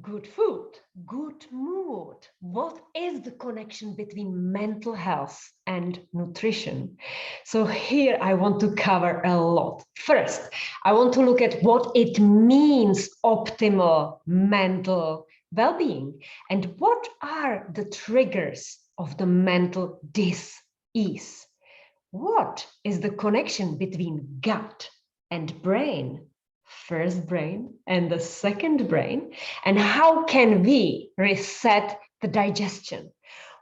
Good food, good mood. What is the connection between mental health and nutrition? So here I want to cover a lot. First, I want to look at what it means optimal mental well-being and what are the triggers of the mental dis-ease. What is the connection between gut and brain? First brain and the second brain, and how can we reset the digestion?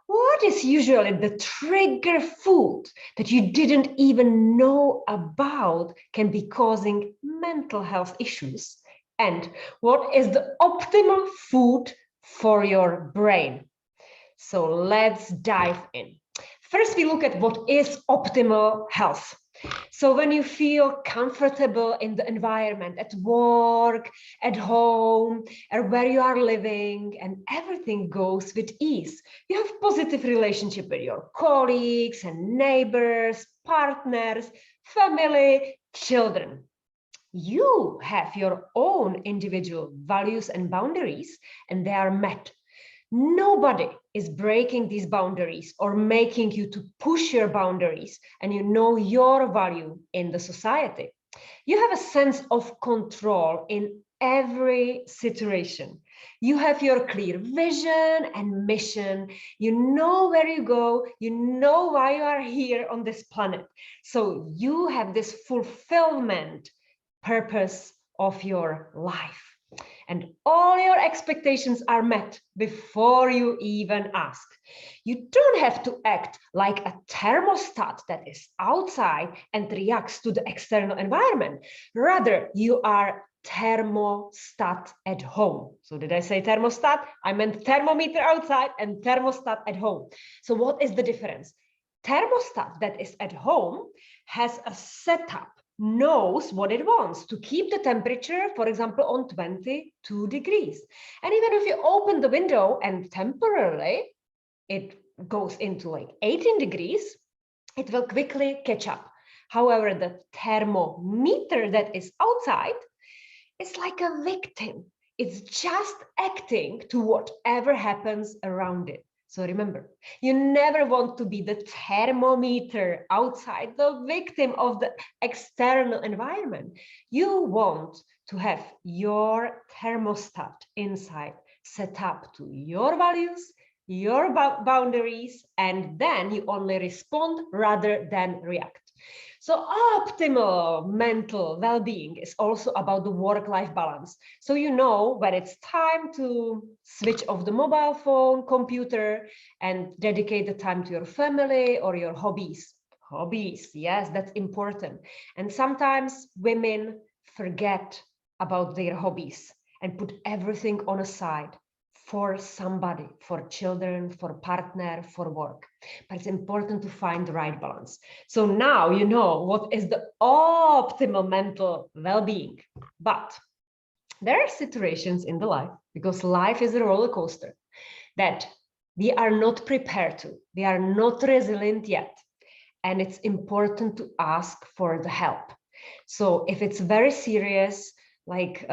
What is usually the trigger food that you didn't even know about can be causing mental health issues? And what is the optimal food for your brain? So let's dive in. First, we look at what is optimal health. So when you feel comfortable in the environment, at work, at home, or where you are living, and everything goes with ease, you have positive relationship with your colleagues and neighbors, partners, family, children. You have your own individual values and boundaries, and they are met. Nobody is breaking these boundaries or making you to push your boundaries, and you know your value in the society. You have a sense of control in every situation. You have your clear vision and mission. You know where you go. You know why you are here on this planet. So you have this fulfillment purpose of your life. And all your expectations are met before you even ask. You don't have to act like a thermostat that is outside and reacts to the external environment. Rather, you are thermostat at home. So did I say thermostat? I meant thermometer outside and thermostat at home. So what is the difference? Thermostat that is at home has a setup, knows what it wants to keep the temperature, for example, on 22 degrees. And even if you open the window and temporarily it goes into like 18 degrees, it will quickly catch up. However, the thermometer that is outside is like a victim. It's just acting to whatever happens around it. So remember, you never want to be the thermometer outside, the victim of the external environment. You want to have your thermostat inside set up to your values, your boundaries, and then you only respond rather than react. So optimal mental well-being is also about the work-life balance. So you know when it's time to switch off the mobile phone, computer, and dedicate the time to your family or your hobbies. Hobbies, yes, that's important. And sometimes women forget about their hobbies and put everything on a side for somebody, for children, for partner, for work. But it's important to find the right balance. So now you know what is the optimal mental well-being. But there are situations in the life, because life is a roller coaster, that we are not prepared to. We are not resilient yet. And it's important to ask for the help. So if it's very serious, like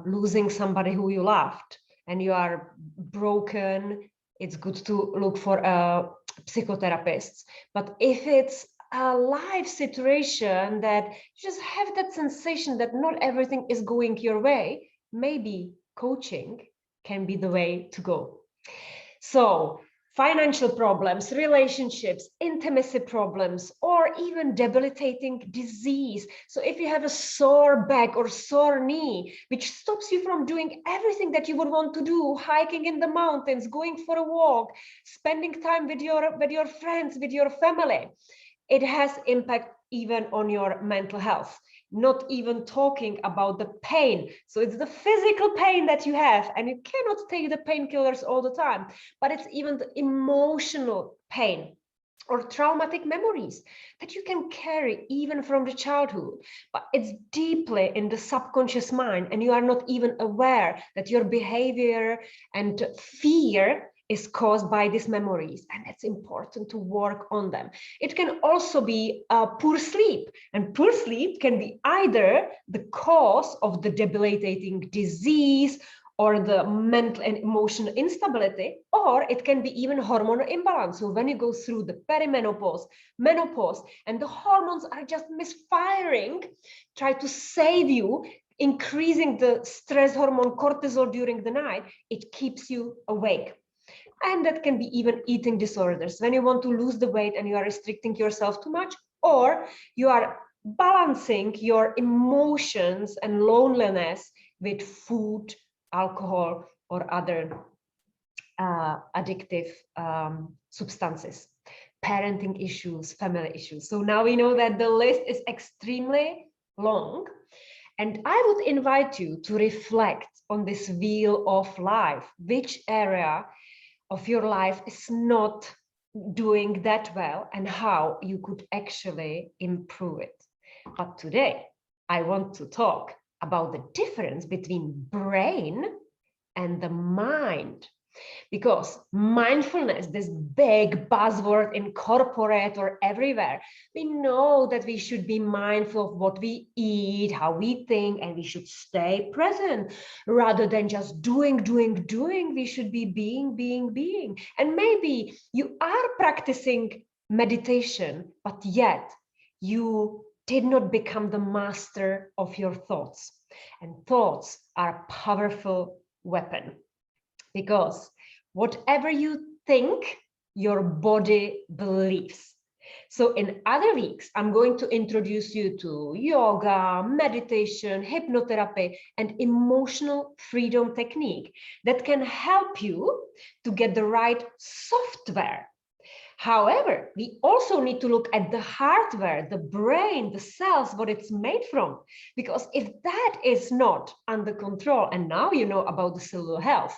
losing somebody who you loved, and you are broken, it's good to look for a psychotherapist. But if it's a life situation that you just have that sensation that not everything is going your way, maybe coaching can be the way to go. So financial problems, relationships, intimacy problems, or even debilitating disease. So if you have a sore back or sore knee, which stops you from doing everything that you would want to do, hiking in the mountains, going for a walk, spending time with your friends, with your family, it has impact even on your mental health. Not even talking about the pain. So it's the physical pain that you have, and you cannot take the painkillers all the time, but it's even the emotional pain or traumatic memories that you can carry even from the childhood, but it's deeply in the subconscious mind, and you are not even aware that your behavior and fear is caused by these memories, and it's important to work on them. It can also be poor sleep, and poor sleep can be either the cause of the debilitating disease or the mental and emotional instability, or it can be even hormonal imbalance. So when you go through the perimenopause, menopause, and the hormones are just misfiring, try to save you, increasing the stress hormone cortisol during the night, it keeps you awake. And that can be even eating disorders. When you want to lose the weight and you are restricting yourself too much, or you are balancing your emotions and loneliness with food, alcohol, or other addictive substances, parenting issues, family issues. So now we know that the list is extremely long. And I would invite you to reflect on this wheel of life, which area of your life is not doing that well and how you could actually improve it. But today, I want to talk about the difference between brain and the mind. Because mindfulness, this big buzzword in corporate or everywhere, we know that we should be mindful of what we eat, how we think, and we should stay present rather than just doing. We should be being. And maybe you are practicing meditation, but yet you did not become the master of your thoughts. And thoughts are a powerful weapon. Because whatever you think, your body believes. So in other weeks, I'm going to introduce you to yoga, meditation, hypnotherapy, and emotional freedom technique that can help you to get the right software. However, we also need to look at the hardware, the brain, the cells, what it's made from. Because if that is not under control, and now you know about the cellular health,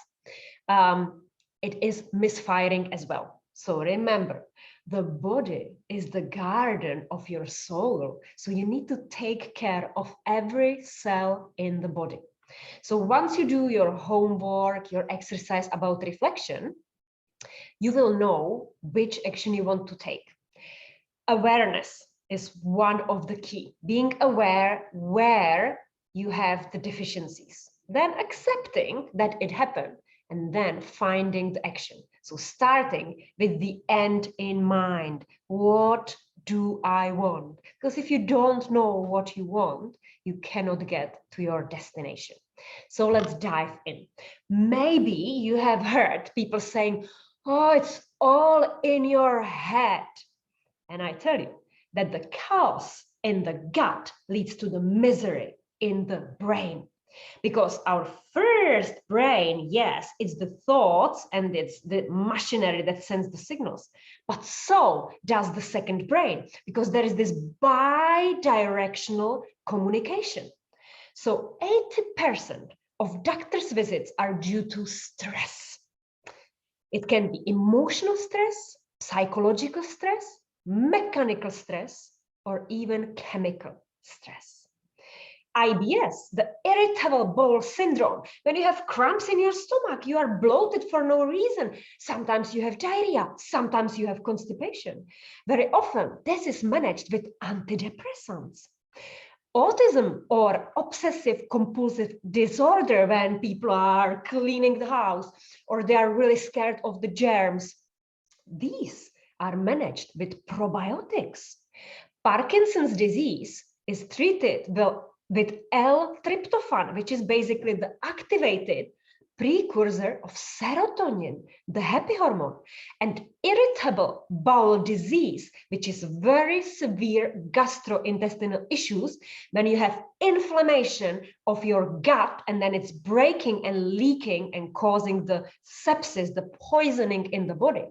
it is misfiring as well. So remember, the body is the garden of your soul. So you need to take care of every cell in the body. So once you do your homework, your exercise about reflection, you will know which action you want to take. Awareness is one of the key. Being aware where you have the deficiencies, then accepting that it happened, and then finding the action. So starting with the end in mind. What do I want? Because if you don't know what you want, you cannot get to your destination. So let's dive in. Maybe you have heard people saying, oh, it's all in your head. And I tell you that the chaos in the gut leads to the misery in the brain. Because our first brain, yes, it's the thoughts and it's the machinery that sends the signals. But so does the second brain, because there is this bi-directional communication. So 80% of doctor's visits are due to stress. It can be emotional stress, psychological stress, mechanical stress, or even chemical stress. IBS, the irritable bowel syndrome. When you have cramps in your stomach, you are bloated for no reason. Sometimes you have diarrhea, sometimes you have constipation. Very often, this is managed with antidepressants. Autism or obsessive compulsive disorder, when people are cleaning the house or they are really scared of the germs, these are managed with probiotics. Parkinson's disease is treated with L-tryptophan, which is basically the activated precursor of serotonin, the happy hormone. And irritable bowel disease, which is very severe gastrointestinal issues, when you have inflammation of your gut and then it's breaking and leaking and causing the sepsis, the poisoning in the body.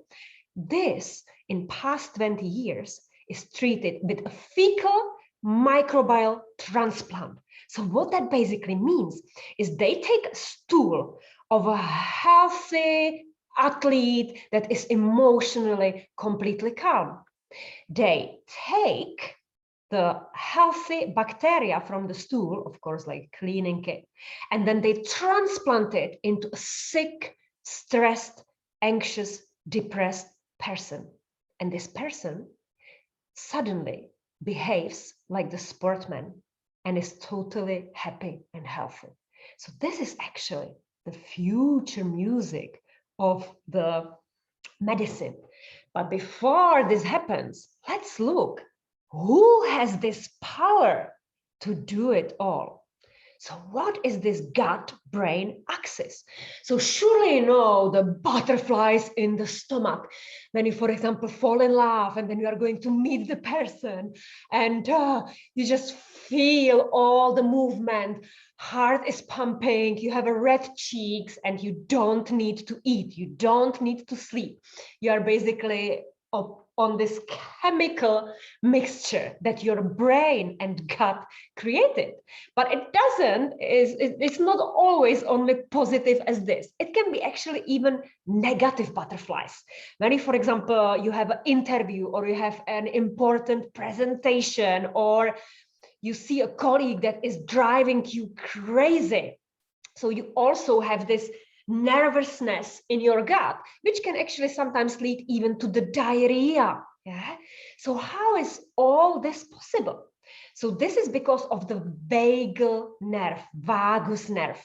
This, in past 20 years, is treated with a fecal microbial transplant. So what that basically means is they take a stool of a healthy athlete that is emotionally completely calm. They take the healthy bacteria from the stool, of course, like cleaning it, and then they transplant it into a sick, stressed, anxious, depressed person. And this person suddenly behaves like the sportsman and is totally happy and healthy. So this is actually the future music of the medicine. But before this happens, let's look who has this power to do it all. So what is this gut-brain axis? So surely you know the butterflies in the stomach when you, for example, fall in love and then you are going to meet the person and you just feel all the movement, heart is pumping, you have a red cheeks and you don't need to eat, you don't need to sleep. You are basically on this chemical mixture that your brain and gut created. But it doesn't, it's not always only positive as this. It can be actually even negative butterflies. When, for example, you have an interview or you have an important presentation or you see a colleague that is driving you crazy. So you also have this nervousness in your gut, which can actually sometimes lead even to the diarrhea. Yeah. So how is all this possible? So this is because of the vagal nerve, vagus nerve.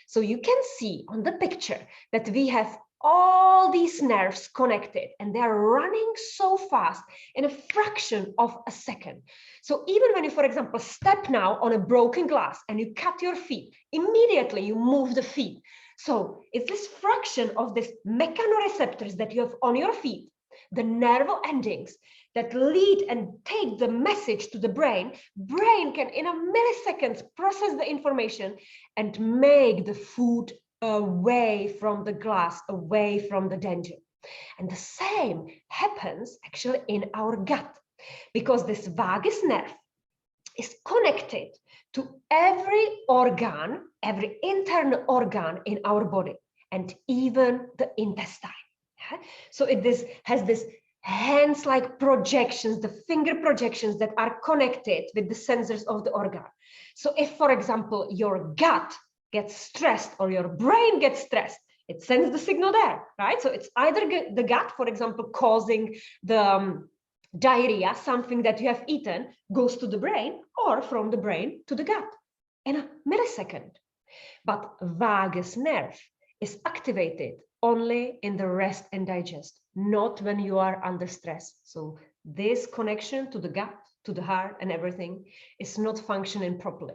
So you can see on the picture that we have all these nerves connected and they are running so fast in a fraction of a second. So even when you, for example, step now on a broken glass and you cut your feet, immediately you move the feet. So it's this fraction of these mechanoreceptors that you have on your feet, the nerval endings that lead and take the message to the brain. Brain can in a milliseconds process the information and make the food away from the glass, away from the danger. And the same happens actually in our gut, because this vagus nerve is connected to every organ, every internal organ in our body, and even the intestine. Yeah? So it has this hands-like projections, the finger projections that are connected with the sensors of the organ. So if, for example, your gut gets stressed or your brain gets stressed, it sends the signal there, right? So it's either the gut, for example, causing the diarrhea, something that you have eaten, goes to the brain, or from the brain to the gut in a millisecond. But vagus nerve is activated only in the rest and digest, not when you are under stress. So this connection to the gut, to the heart and everything is not functioning properly.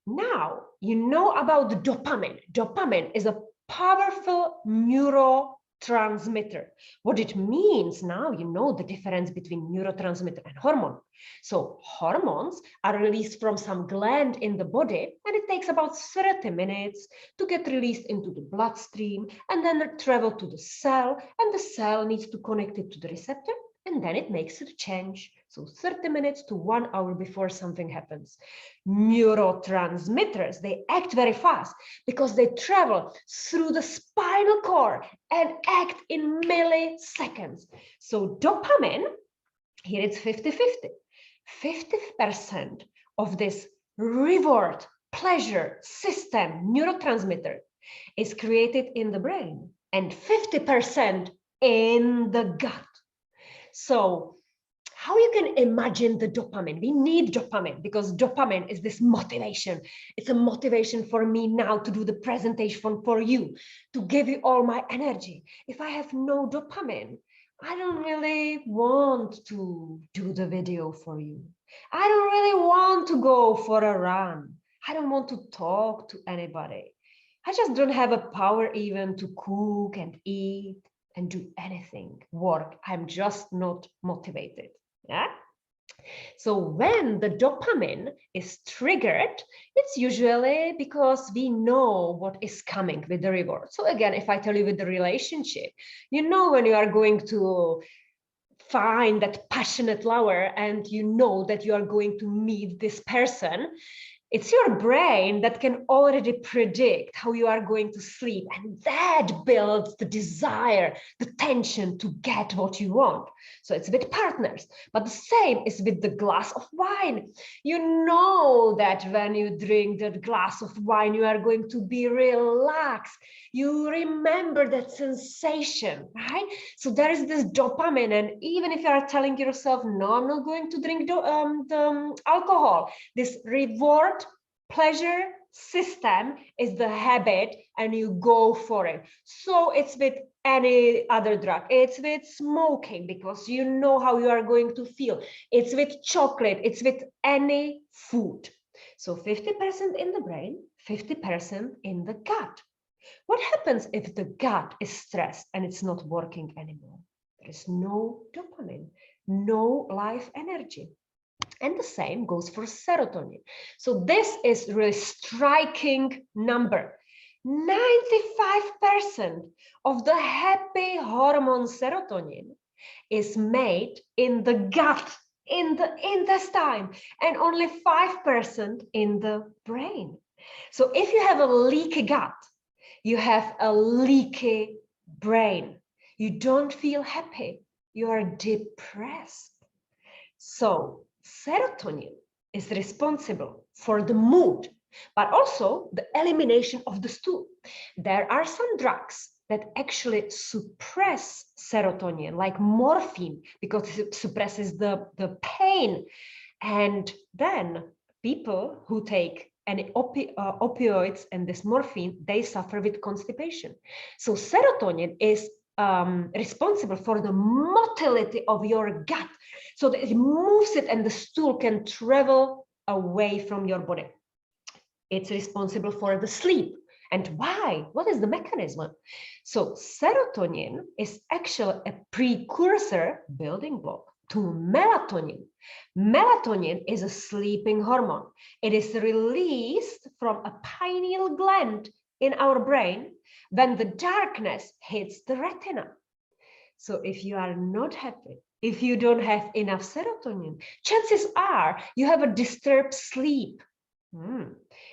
Now, you know about the dopamine. Dopamine is a powerful neurotransmitter. What it means now, you know the difference between neurotransmitter and hormone. So hormones are released from some gland in the body, and it takes about 30 minutes to get released into the bloodstream and then travel to the cell, and the cell needs to connect it to the receptor, and then it makes a change. So 30 minutes to 1 hour before something happens. Neurotransmitters, they act very fast because they travel through the spinal cord and act in milliseconds. So dopamine, here it's 50-50. 50% of this reward, pleasure system neurotransmitter is created in the brain and 50% in the gut. So how you can imagine the dopamine? We need dopamine because dopamine is this motivation. It's a motivation for me now to do the presentation for you, to give you all my energy. If I have no dopamine, I don't really want to do the video for you. I don't really want to go for a run. I don't want to talk to anybody. I just don't have a power even to cook and eat and do anything, work. I'm just not motivated. Yeah. So when the dopamine is triggered, it's usually because we know what is coming with the reward. So again, if I tell you with the relationship, you know when you are going to find that passionate lover and you know that you are going to meet this person, it's your brain that can already predict how you are going to sleep, and that builds the desire, the tension to get what you want. So it's with partners, but the same is with the glass of wine. You know that when you drink that glass of wine, you are going to be relaxed. You remember that sensation, right? So there is this dopamine, and even if you are telling yourself, no, I'm not going to drink the alcohol, this reward, pleasure system is the habit and you go for it. So it's with any other drug. It's with smoking because you know how you are going to feel. It's with chocolate. It's with any food. So 50% in the brain, 50% in the gut. What happens if the gut is stressed and it's not working anymore? There is no dopamine, no life energy. And the same goes for serotonin. So this is really striking number. 95% of the happy hormone serotonin is made in the gut, in the intestine, and only 5% in the brain. So if you have a leaky gut, you have a leaky brain. You don't feel happy. You are depressed. So serotonin is responsible for the mood, but also the elimination of the stool. There are some drugs that actually suppress serotonin, like morphine, because it suppresses the pain. And then people who take any opioids and this morphine, they suffer with constipation. So serotonin is responsible for the motility of your gut, so that it moves it and the stool can travel away from your body. It's responsible for the sleep. And why? What is the mechanism? So serotonin is actually a precursor building block to melatonin. Melatonin is a sleeping hormone. It is released from a pineal gland in our brain when the darkness hits the retina. So if you are not happy, if you don't have enough serotonin, chances are you have a disturbed sleep.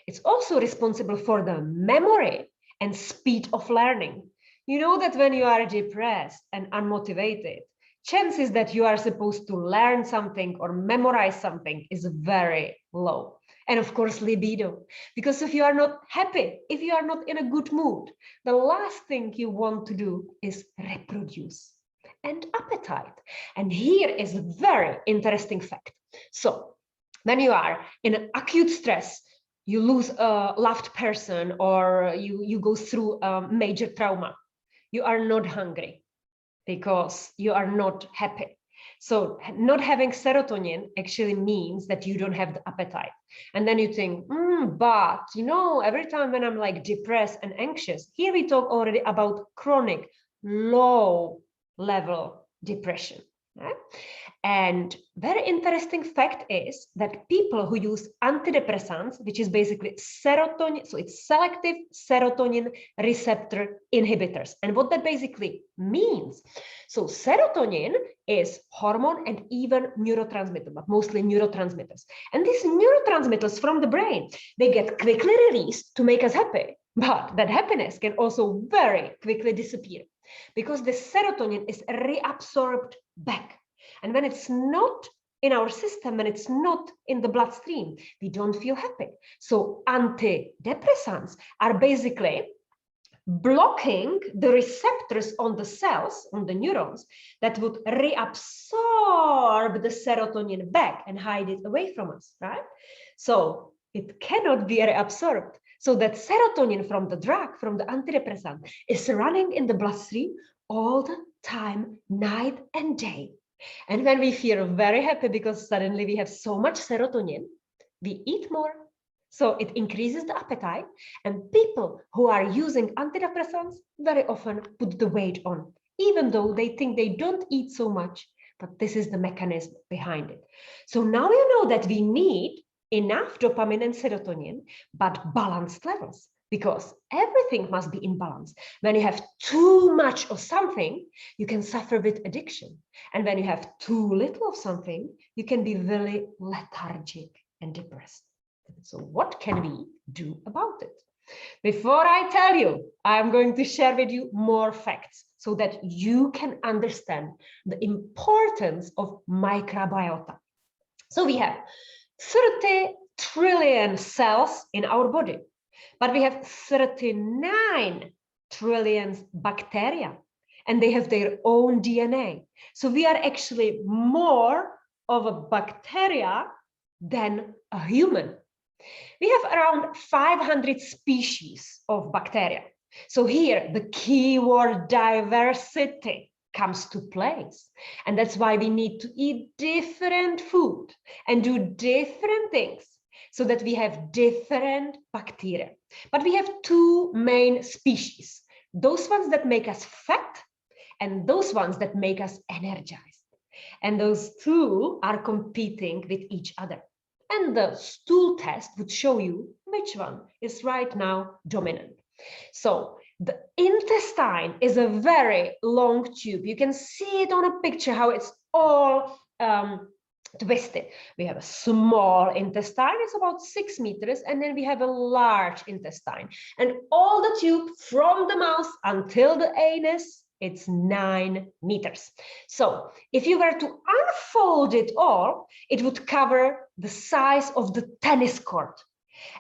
It's also responsible for the memory and speed of learning. You know that when you are depressed and unmotivated, chances that you are supposed to learn something or memorize something is very low. And of course, libido, because if you are not happy, if you are not in a good mood, the last thing you want to do is reproduce. And appetite. And here is a very interesting fact. So when you are in an acute stress, you lose a loved person or you go through a major trauma, you are not hungry because you are not happy. So not having serotonin actually means that you don't have the appetite. And then you think, but you know, every time when I'm like depressed and anxious, here we talk already about chronic, low level depression. Right? And very interesting fact is that people who use antidepressants, which is basically serotonin, so it's selective serotonin receptor inhibitors. And what that basically means, so serotonin is hormone and even neurotransmitter, but mostly neurotransmitters. And these neurotransmitters from the brain, they get quickly released to make us happy, but that happiness can also very quickly disappear because the serotonin is reabsorbed back. And when it's not in our system, when it's not in the bloodstream, we don't feel happy. So antidepressants are basically blocking the receptors on the cells, on the neurons, that would reabsorb the serotonin back and hide it away from us, right? So it cannot be reabsorbed. So that serotonin from the drug, from the antidepressant, is running in the bloodstream all the time, night and day. And when we feel very happy because suddenly we have so much serotonin, we eat more. So it increases the appetite. And people who are using antidepressants very often put the weight on, even though they think they don't eat so much. But this is the mechanism behind it. So now you know that we need enough dopamine and serotonin, but balanced levels, because everything must be in balance. When you have too much of something, you can suffer with addiction. And when you have too little of something, you can be very lethargic and depressed. So what can we do about it? Before I tell you, I'm going to share with you more facts so that you can understand the importance of microbiota. So we have 30 trillion cells in our body, but we have 39 trillion bacteria, and they have their own DNA. So we are actually more of a bacteria than a human. We have around 500 species of bacteria. So here, the keyword diversity comes to place. And that's why we need to eat different food and do different things so that we have different bacteria. But we have two main species, those ones that make us fat and those ones that make us energized. And those two are competing with each other. And the stool test would show you which one is right now dominant. So the intestine is a very long tube. You can see it on a picture, how it's all twisted. We have a small intestine, it's about 6 meters, and then we have a large intestine. And all the tube from the mouth until the anus, it's 9 meters. So if you were to unfold it all, it would cover the size of the tennis court.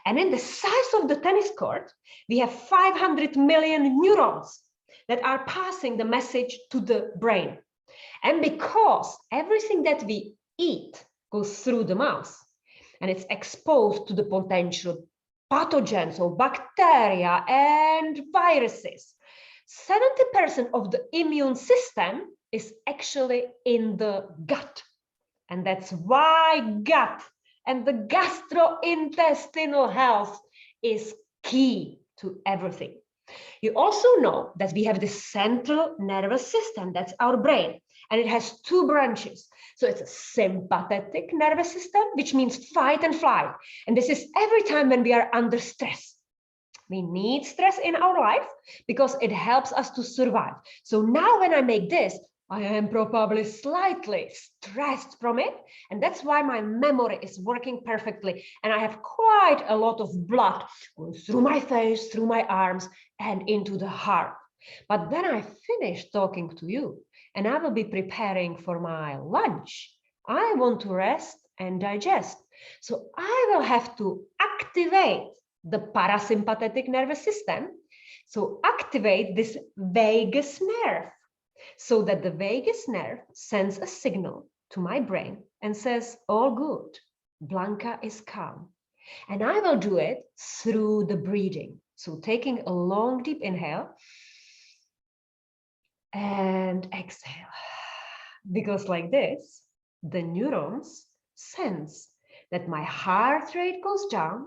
And in the size of the tennis court, we have 500 million neurons that are passing the message to the brain. And because everything that we eat goes through the mouth and it's exposed to the potential pathogens or bacteria and viruses, 70% of the immune system is actually in the gut. And that's why gut and the gastrointestinal health is key to everything. You also know that we have the central nervous system, that's our brain, and it has two branches. So it's a sympathetic nervous system, which means fight and flight. And this is every time when we are under stress. We need stress in our life because it helps us to survive. So now when I make this, I am probably slightly stressed from it. And that's why my memory is working perfectly. And I have quite a lot of blood going through my face, through my arms, and into the heart. But then I finish talking to you and I will be preparing for my lunch. I want to rest and digest. So I will have to activate the parasympathetic nervous system. So activate this vagus nerve, so that the vagus nerve sends a signal to my brain and says, all good, Blanca is calm. And I will do it through the breathing. So taking a long, deep inhale and exhale. Because like this, the neurons sense that my heart rate goes down,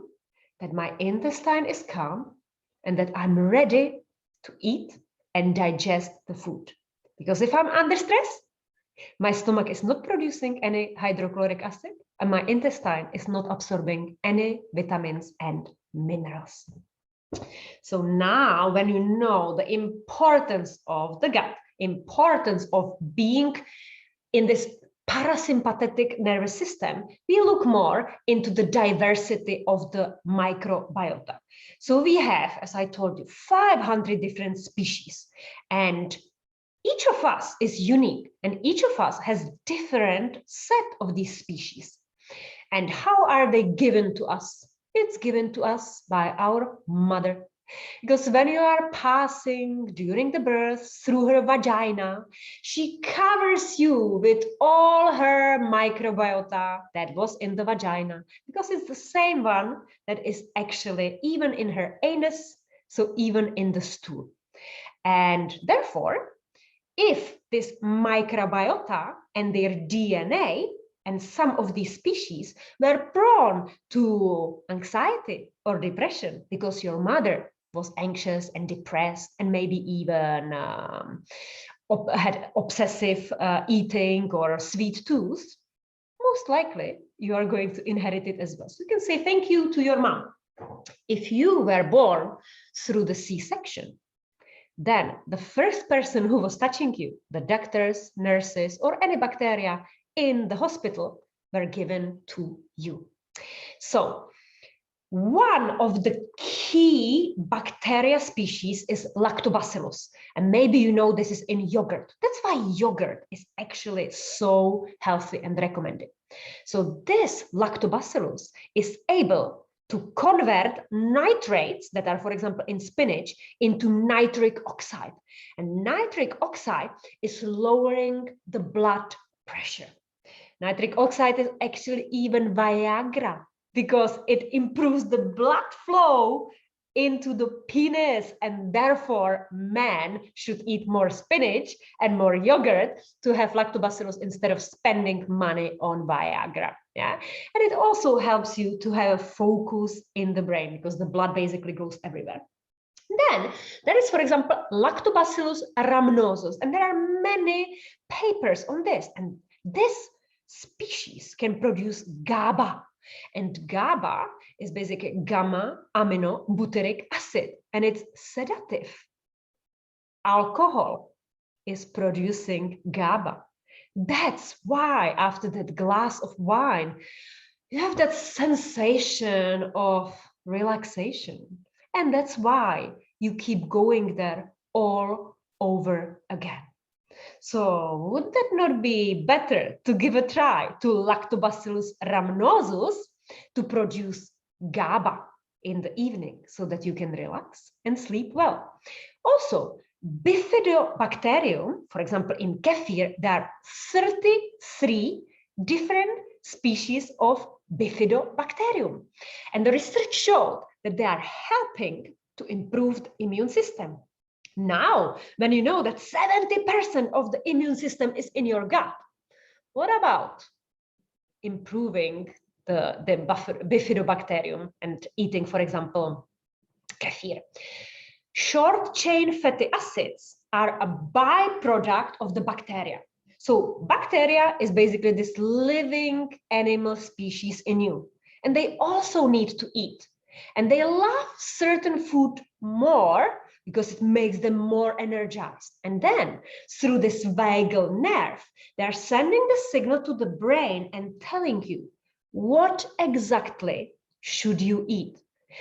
that my intestine is calm, and that I'm ready to eat and digest the food. Because if I'm under stress, my stomach is not producing any hydrochloric acid and my intestine is not absorbing any vitamins and minerals. So now when you know the importance of the gut, importance of being in this parasympathetic nervous system, we look more into the diversity of the microbiota. So we have, as I told you, 500 different species, and each of us is unique, and each of us has different set of these species. And how are they given to us? It's given to us by our mother. Because when you are passing during the birth through her vagina, she covers you with all her microbiota that was in the vagina, because it's the same one that is actually even in her anus, so even in the stool. And therefore, if this microbiota and their DNA and some of these species were prone to anxiety or depression because your mother was anxious and depressed and maybe even had obsessive eating or sweet tooth, most likely you are going to inherit it as well. So you can say thank you to your mom. If you were born through the C-section, then the first person who was touching you, the doctors, nurses, or any bacteria in the hospital, were given to you. So one of the key bacteria species is lactobacillus. And maybe you know this is in yogurt. That's why yogurt is actually so healthy and recommended. So this lactobacillus is able to convert nitrates that are, for example, in spinach into nitric oxide. And nitric oxide is lowering the blood pressure. Nitric oxide is actually even Viagra because it improves the blood flow into the penis, and therefore men should eat more spinach and more yogurt to have lactobacillus instead of spending money on Viagra. Yeah, and it also helps you to have a focus in the brain because the blood basically goes everywhere. Then there is, for example, Lactobacillus rhamnosus, and there are many papers on this. And this species can produce GABA, and GABA is basically gamma amino butyric acid, and it's sedative. Alcohol is producing GABA. That's why after that glass of wine, you have that sensation of relaxation. And that's why you keep going there all over again. So would that not be better to give a try to Lactobacillus rhamnosus to produce GABA in the evening so that you can relax and sleep well? Also, Bifidobacterium, for example, in kefir, there are 33 different species of Bifidobacterium. And the research showed that they are helping to improve the immune system. Now, when you know that 70% of the immune system is in your gut, what about improving the Bifidobacterium and eating, for example, kefir? Short chain fatty acids are a byproduct of the bacteria. So bacteria is basically this living animal species in you, and they also need to eat. And they love certain food more because it makes them more energized. And then through this vagal nerve, they're sending the signal to the brain and telling you what exactly should you eat.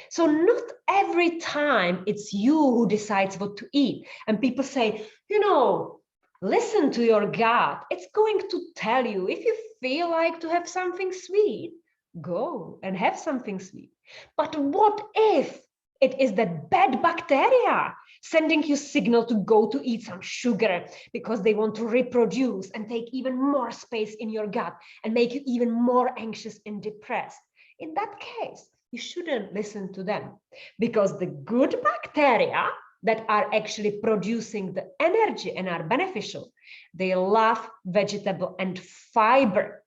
So not every time it's you who decides what to eat. And people say, you know, listen to your gut. It's going to tell you if you feel like to have something sweet, go and have something sweet. But what if it is that bad bacteria sending you signal to go to eat some sugar because they want to reproduce and take even more space in your gut and make you even more anxious and depressed? In that case, you shouldn't listen to them, because the good bacteria that are actually producing the energy and are beneficial, they love vegetable and fiber,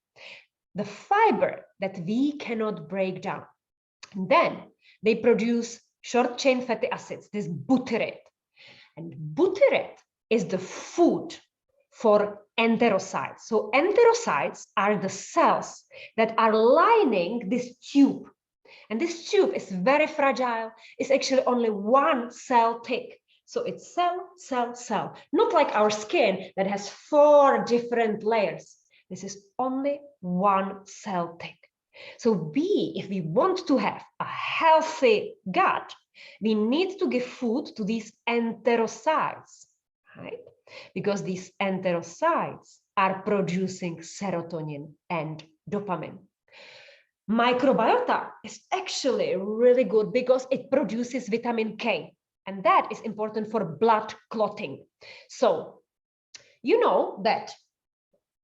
the fiber that we cannot break down. And then they produce short chain fatty acids, this butyrate. And butyrate is the food for enterocytes. So enterocytes are the cells that are lining this tube. And this tube is very fragile. It's actually only one cell thick. So it's cell, cell, cell. Not like our skin that has 4 different layers. This is only one cell thick. So if we want to have a healthy gut, we need to give food to these enterocytes, right? Because these enterocytes are producing serotonin and dopamine. Microbiota is actually really good because it produces vitamin K, and that is important for blood clotting. So you know that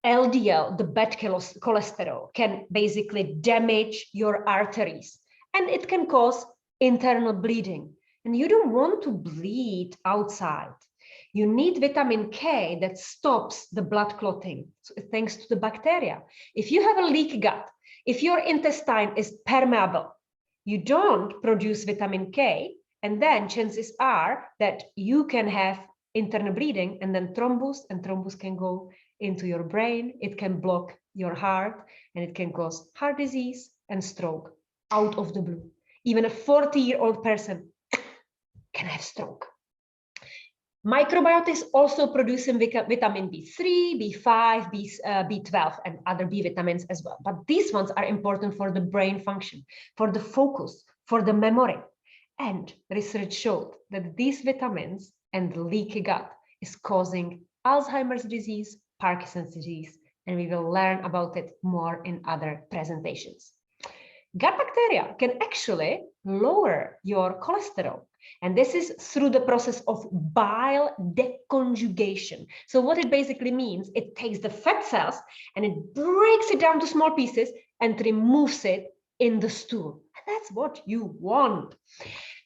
LDL, the bad cholesterol, can basically damage your arteries, and it can cause internal bleeding. And you don't want to bleed outside. You need vitamin K that stops the blood clotting, so thanks to the bacteria. If you have a leaky gut, if your intestine is permeable, you don't produce vitamin K, and then chances are that you can have internal bleeding and then thrombus, and thrombus can go into your brain. It can block your heart, and it can cause heart disease and stroke out of the blue. Even a 40-year-old person can have stroke. Microbiota is also producing vitamin B3, B5, B12, and other B vitamins as well. But these ones are important for the brain function, for the focus, for the memory. And research showed that these vitamins and the leaky gut is causing Alzheimer's disease, Parkinson's disease, and we will learn about it more in other presentations. Gut bacteria can actually lower your cholesterol, and this is through the process of bile deconjugation. So what it basically means, it takes the fat cells and it breaks it down to small pieces and removes it in the stool. That's what you want.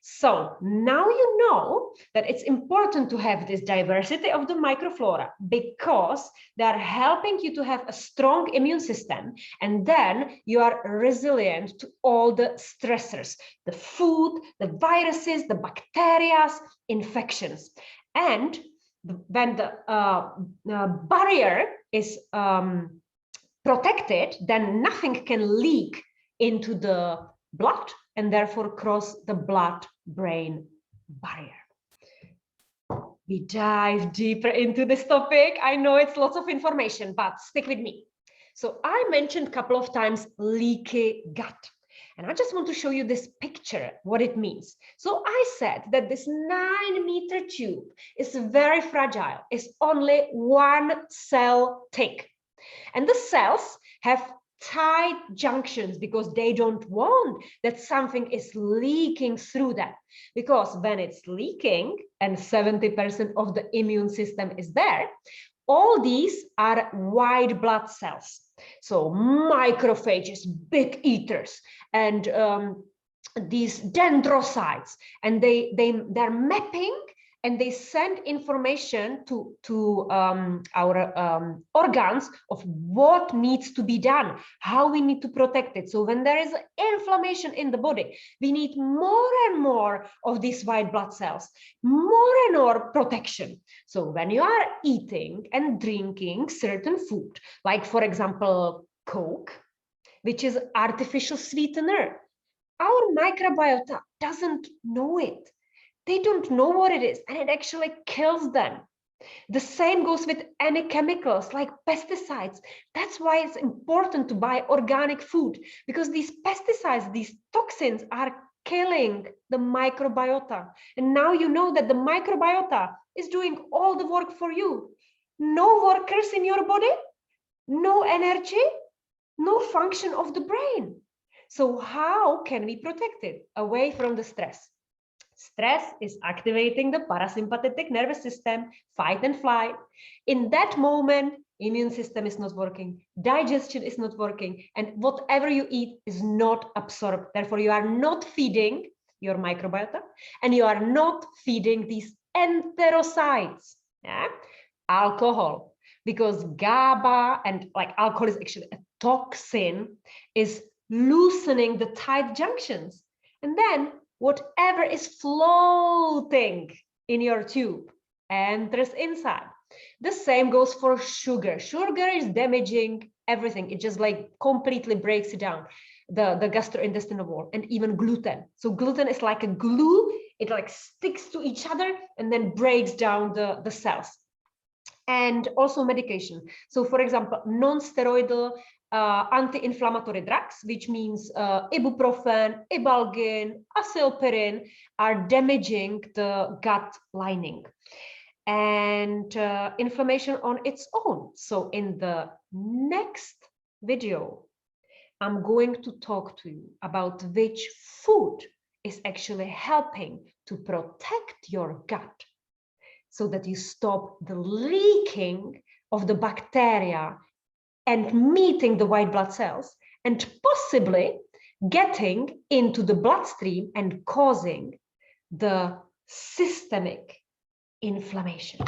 So now you know that it's important to have this diversity of the microflora because they are helping you to have a strong immune system, and then you are resilient to all the stressors, the food, the viruses, the bacteria, infections. And when the barrier is protected, then nothing can leak into the blood and therefore cross the blood-brain barrier. We dive deeper into this topic. I know it's lots of information, but stick with me. So I mentioned a couple of times leaky gut. And I just want to show you this picture, what it means. So I said that this 9-meter tube is very fragile. It's only 1 cell thick. And the cells have tight junctions because they don't want that something is leaking through that. Because when it's leaking and 70% of the immune system is there, all these are white blood cells. So macrophages, big eaters, and these dendrocytes, and they're mapping and they send information to our organs of what needs to be done, how we need to protect it. So when there is inflammation in the body, we need more and more of these white blood cells, more and more protection. So when you are eating and drinking certain food, like for example, Coke, which is artificial sweetener, our microbiota doesn't know it. They don't know what it is, and it actually kills them. The same goes with any chemicals like pesticides. That's why it's important to buy organic food, because these pesticides, these toxins are killing the microbiota. And now you know that the microbiota is doing all the work for you. No workers in your body, no energy, no function of the brain. So how can we protect it away from the stress? Stress is activating the parasympathetic nervous system, fight and flight. In that moment, immune system is not working, digestion is not working, and whatever you eat is not absorbed. Therefore, you are not feeding your microbiota, and you are not feeding these enterocytes. Yeah? Alcohol, because GABA, and like alcohol is actually a toxin, is loosening the tight junctions. And then whatever is floating in your tube enters inside. The same goes for sugar. Sugar is damaging everything. It just like completely breaks it down, the gastrointestinal wall, and even gluten. So gluten is like a glue. It like sticks to each other and then breaks down the cells. And also medication. So for example, non-steroidal anti-inflammatory drugs, which means ibuprofen, ibalgin, acylperin, are damaging the gut lining and inflammation on its own. So in the next video, I'm going to talk to you about which food is actually helping to protect your gut so that you stop the leaking of the bacteria and meeting the white blood cells and possibly getting into the bloodstream and causing the systemic inflammation.